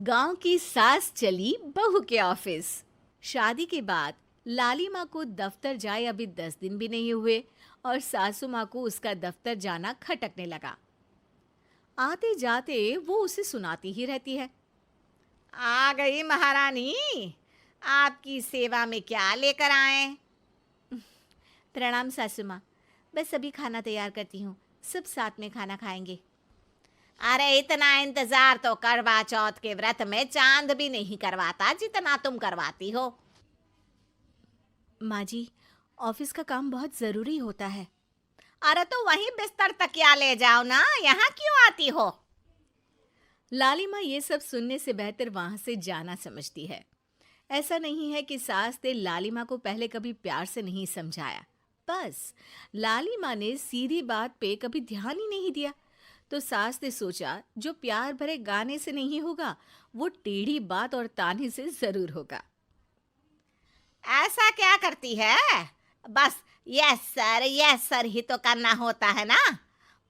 गांव की सास चली बहू के ऑफिस। शादी के बाद लाली माँ को दफ्तर जाए अभी 10 दिन भी नहीं हुए और सासू माँ को उसका दफ्तर जाना खटकने लगा। आते जाते वो उसे सुनाती ही रहती है। आ गई महारानी, आपकी सेवा में क्या लेकर आए? प्रणाम सासू माँ, बस अभी खाना तैयार करती हूँ, सब साथ में खाना खाएंगे। अरे इतना इंतजार तो करवा चौथ के व्रत में चांद भी नहीं करवाता जितना तुम करवाती हो। माँ जी, ऑफिस का काम बहुत जरूरी होता है। अरे तो वहीं बिस्तर तकिया ले जाओ ना, यहाँ क्यों आती हो? लाली माँ ये सब सुनने से बेहतर वहां से जाना समझती है। ऐसा नहीं है कि सास ने लाली माँ को पहले कभी प्यार से नहीं समझाया, बस लाली माँ ने सीधी बात पे कभी ध्यान ही नहीं दिया। तो सास ने सोचा जो प्यार भरे गाने से नहीं होगा वो टेढ़ी बात और ताने से जरूर होगा। ऐसा क्या करती है? बस यस सर ही तो करना होता है ना।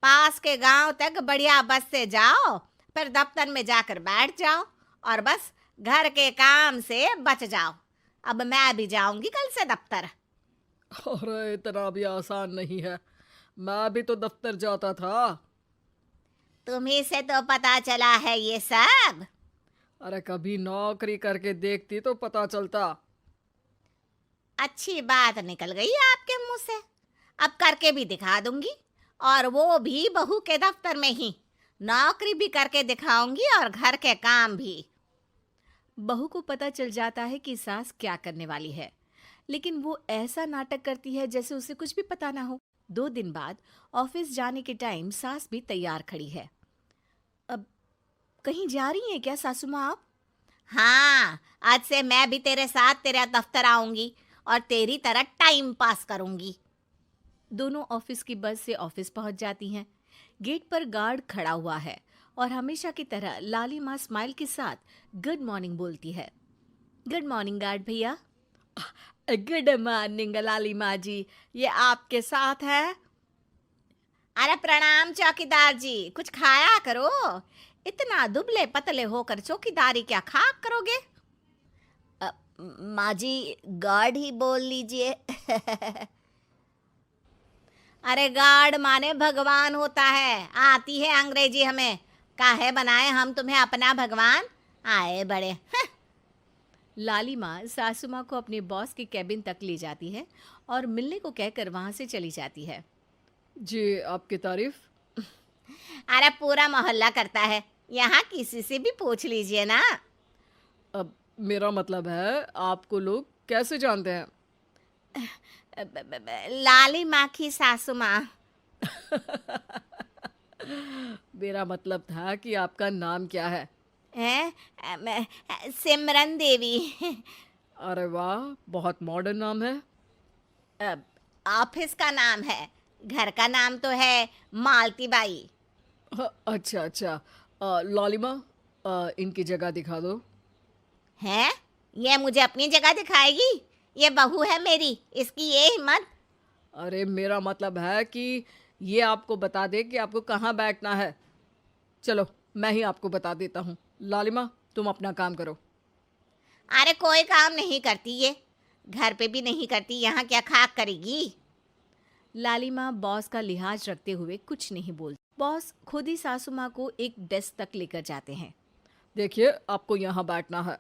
पास के गांव तक बढ़िया बस से जाओ, फिर दफ्तर में जाकर बैठ जाओ और बस घर के काम से बच जाओ। अब मैं भी जाऊंगी कल से दफ्तर। अरे इतना भी आसान नहीं है। मैं भी तो दफ्तर जाता था। तुम्ही से तो पता चला है ये सब। अरे कभी नौकरी करके देखती तो पता चलता। अच्छी बात निकल गई आपके मुंह से। अब करके भी दिखा दूंगी, और वो भी बहू के दफ्तर में ही। नौकरी भी करके दिखाऊंगी और घर के काम भी। बहू को पता चल जाता है कि सास क्या करने वाली है, लेकिन वो ऐसा नाटक करती है जैसे उसे कुछ भी पता ना हो। 2 दिन बाद ऑफिस जाने के टाइम सास भी तैयार खड़ी है। अब कहीं जा रही हैं क्या सासू माँ आप? हाँ, आज से मैं भी तेरे साथ तेरे दफ्तर आऊंगी और तेरी तरह टाइम पास करूंगी। दोनों ऑफिस की बस से ऑफिस पहुंच जाती हैं। गेट पर गार्ड खड़ा हुआ है और हमेशा की तरह लाली माँ स्माइल के साथ गुड मॉर्निंग बोलती है। गुड मॉर्निंग गार्ड भैया। गुड मॉर्निंग लाली माँ जी, ये आपके साथ है। अरे प्रणाम चौकीदार जी, कुछ खाया करो। इतना दुबले पतले होकर चौकीदारी क्या खा करोगे? माँ जी, गार्ड ही बोल लीजिए। अरे गार्ड माने भगवान होता है, आती है अंग्रेजी हमें। काहे बनाए हम तुम्हें अपना भगवान, आए बड़े। लाली माँ सासू माँ को अपने बॉस के कैबिन तक ले जाती है और मिलने को कहकर वहां से चली जाती है। जी, आपकी तारीफ। अरे पूरा मोहल्ला करता है, यहाँ किसी से भी पूछ लीजिए ना। अब मेरा मतलब है आपको लोग कैसे जानते हैं? लाली माँ की सासू माँ। मेरा मतलब था कि आपका नाम क्या है? सिमरन देवी। अरे वाह, बहुत मॉडर्न नाम है। ऑफिस का नाम है, घर का नाम तो है मालती बाई। अच्छा अच्छा। लॉलिमा, इनकी जगह दिखा दो। है? ये मुझे अपनी जगह दिखाएगी? ये बहू है मेरी, इसकी ये हिम्मत। अरे मेरा मतलब है कि ये आपको बता दे कि आपको कहाँ बैठना है। चलो मैं ही आपको बता देता हूँ। लालिमा, तुम अपना काम करो। अरे कोई काम नहीं करती ये, घर पे भी नहीं करती, यहाँ क्या खाक करेगी? लाली माँ बॉस का लिहाज रखते हुए कुछ नहीं बोलती। बॉस खुद ही सासू माँ को एक डेस्क तक लेकर जाते हैं। देखिए, आपको यहाँ बैठना है।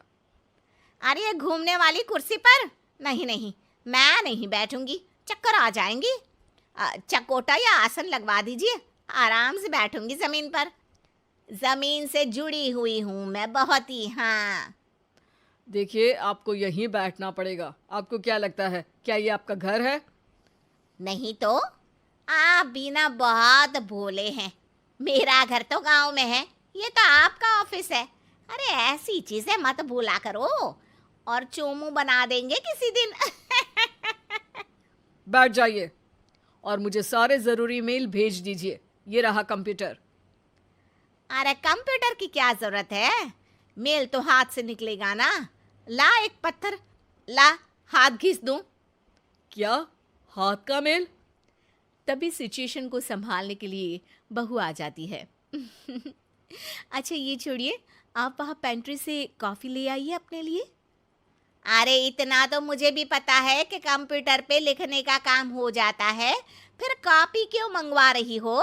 अरे ये घूमने वाली कुर्सी पर? नहीं नहीं, मैं नहीं बैठूंगी, चक्कर आ जाएंगी। चकोटा या आसन लगवा दीजिए, आराम से बैठूंगी जमीन पर। जमीन से जुड़ी हुई हूँ मैं बहुत ही। हाँ। देखिए, आपको यहीं बैठना पड़ेगा। आपको क्या लगता है, क्या ये आपका घर है? नहीं तो, आप भी ना बहुत भोले हैं। मेरा घर तो गांव में है, ये तो आपका ऑफिस है। अरे ऐसी चीजें मत भूला करो, और चोमू बना देंगे किसी दिन। बैठ जाइए और मुझे सारे ज़रूरी मेल भेज दीजिए। ये रहा कंप्यूटर। अरे कंप्यूटर की क्या जरूरत है, मेल तो हाथ से निकलेगा ना। ला एक पत्थर, ला हाथ घिस दूं। क्या? हाथ का मेल? तभी सिचुएशन को संभालने के लिए बहू आ जाती है। अच्छा ये छोड़िए, आप वहाँ पेंट्री से कॉफ़ी ले आइए अपने लिए। अरे इतना तो मुझे भी पता है कि कंप्यूटर पे लिखने का काम हो जाता है, फिर कॉपी क्यों मंगवा रही हो?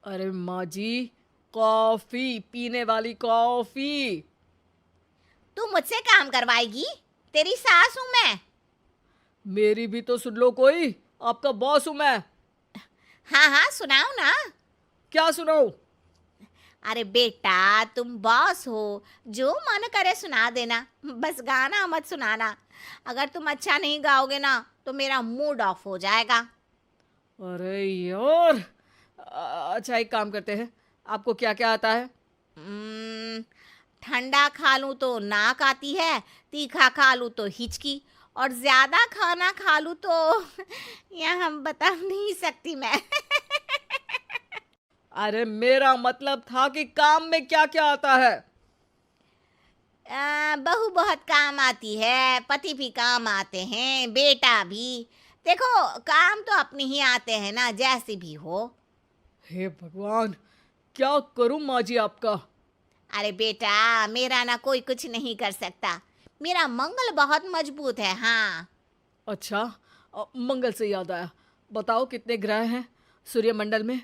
अरे माँ जी, कॉफ़ी, पीने वाली कॉफ़ी। तू मुझसे काम करवाएगी? तेरी सास हूं मैं। मेरी भी तो सुन लो कोई, आपका बॉस हूँ मैं। हाँ हाँ, सुनाओ ना। क्या सुनाऊँ? अरे बेटा, तुम बॉस हो, जो मन करे सुना देना, बस गाना मत सुनाना। अगर तुम अच्छा नहीं गाओगे ना तो मेरा मूड ऑफ हो जाएगा। अरे यार, अच्छा एक काम करते हैं, आपको क्या क्या आता है? हम्म, ठंडा खा लूं तो नाक आती है, तीखा खा लूं तो हिचकी, और ज्यादा खाना खा लूं तो यह हम बता नहीं सकती मैं। अरे मेरा मतलब था कि काम में क्या क्या आता है। बहू बहुत काम आती है, पति भी काम आते हैं, बेटा भी। देखो, काम तो अपने ही आते हैं ना, जैसे भी हो। हे भगवान, क्या करूं माँ जी आपका। अरे बेटा, मेरा ना कोई कुछ नहीं कर सकता। मेरा मंगल बहुत मजबूत है। हाँ। अच्छा, मंगल से याद आया, बताओ कितने ग्रह हैं सूर्यमंडल में?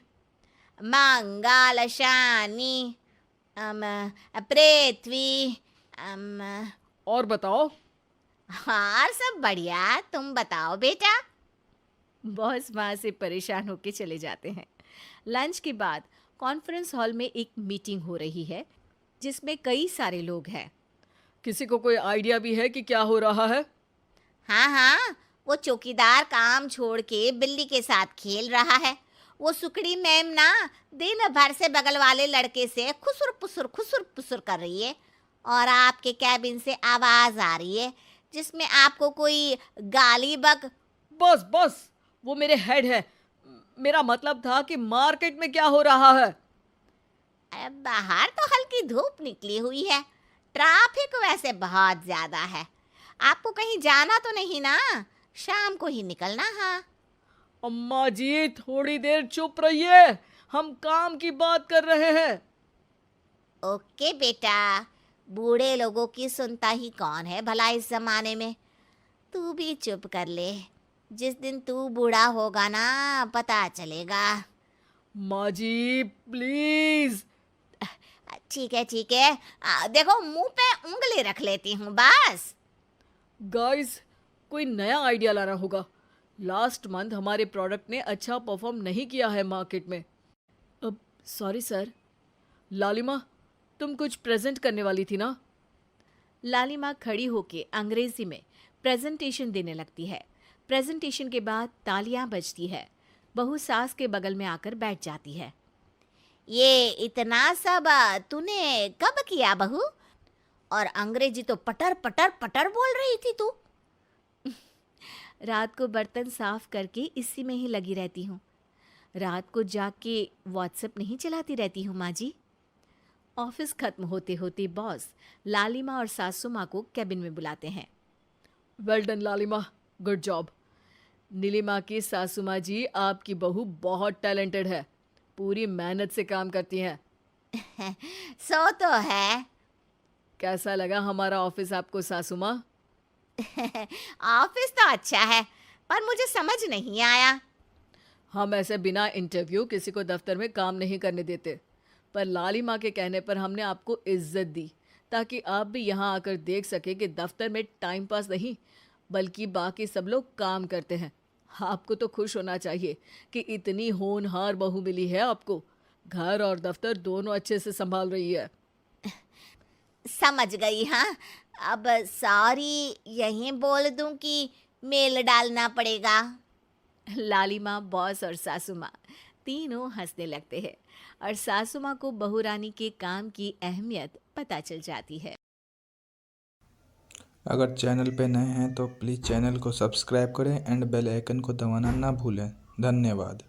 मंगल, शनि, अम, पृथ्वी, अम, और बताओ। हाँ सब बढ़िया। तुम बताओ बेटा। बॉस वहाँ से परेशान होके चले जाते हैं। लंच के बाद कॉन्फ्रेंस हॉल में एक मीटिंग हो रही है जिसमें कई सारे लोग हैं। किसी को कोई आइडिया भी है कि क्या हो रहा है? हाँ हाँ, वो चौकीदार काम छोड़ के बिल्ली के साथ खेल रहा है। वो सुकड़ी मैम ना दिन भर से बगल वाले लड़के से खुसुर पुसुर कर रही है, और आपके कैबिन से आवाज आ रही है जिसमें आपको कोई गाली बक। बस बस, वो मेरे हेड है। मेरा मतलब था कि मार्केट में क्या हो रहा है। अरे बाहर तो हल्की धूप निकली हुई है, ट्रैफिक वैसे बहुत ज्यादा है। आपको कहीं जाना तो नहीं ना? शाम को ही निकलना। हाँ। अम्मा जी थोड़ी देर चुप रहिए, हम काम की बात कर रहे हैं। ओके बेटा, बूढ़े लोगों की सुनता ही कौन है भला इस जमाने में। तू भी चुप कर ले, जिस दिन तू बूढ़ा होगा ना पता चलेगा। माँ जी प्लीज। ठीक है ठीक है, देखो मुंह पे उंगली रख लेती हूँ बस। गाइस, कोई नया आइडिया लाना होगा। लास्ट मंथ हमारे प्रोडक्ट ने अच्छा परफॉर्म नहीं किया है मार्केट में। अब सॉरी सर। लालिमा, तुम कुछ प्रेजेंट करने वाली थी ना? लालिमा खड़ी होके अंग्रेजी में प्रेजेंटेशन देने लगती है। प्रेजेंटेशन के बाद तालियां बजती है। बहू सास के बगल में आकर बैठ जाती है। ये इतना सब तूने कब किया बहू? और अंग्रेजी तो पटर पटर पटर बोल रही थी तू। रात को बर्तन साफ करके इसी में ही लगी रहती हूँ। रात को जाग के व्हाट्सएप नहीं चलाती रहती हूँ माँ जी। ऑफिस खत्म होते होते बॉस लालिमा और सासू माँ को कैबिन में बुलाते हैं। वेल डन लालिमा, गुड जॉब। नीलिमा की सासू माँ जी, आपकी बहू बहुत टैलेंटेड है, पूरी मेहनत से काम करती हैं। सो तो है। कैसा लगा हमारा ऑफिस आपको सासू माँ? ऑफिस तो अच्छा है, पर मुझे समझ नहीं आया। हम ऐसे बिना इंटरव्यू किसी को दफ्तर में काम नहीं करने देते, पर लालिमा के कहने पर हमने आपको इज्जत दी ताकि आप भी यहाँ आकर देख सके कि दफ्तर में टाइम पास नहीं बल्कि बाकी सब लोग काम करते हैं। आपको तो खुश होना चाहिए कि इतनी होनहार बहू मिली है आपको। घर और दफ्तर दोनों अच्छे से संभाल रही है। समझ गई। हाँ, अब सॉरी यहीं बोल दूं कि मेल डालना पड़ेगा? लालिमा, बॉस और सासू माँ तीनों हंसने लगते हैं और सासू माँ को बहू रानी के काम की अहमियत पता चल जाती है। अगर चैनल पे नए हैं तो प्लीज़ चैनल को सब्सक्राइब करें एंड बेल आइकन को दबाना ना भूलें। धन्यवाद।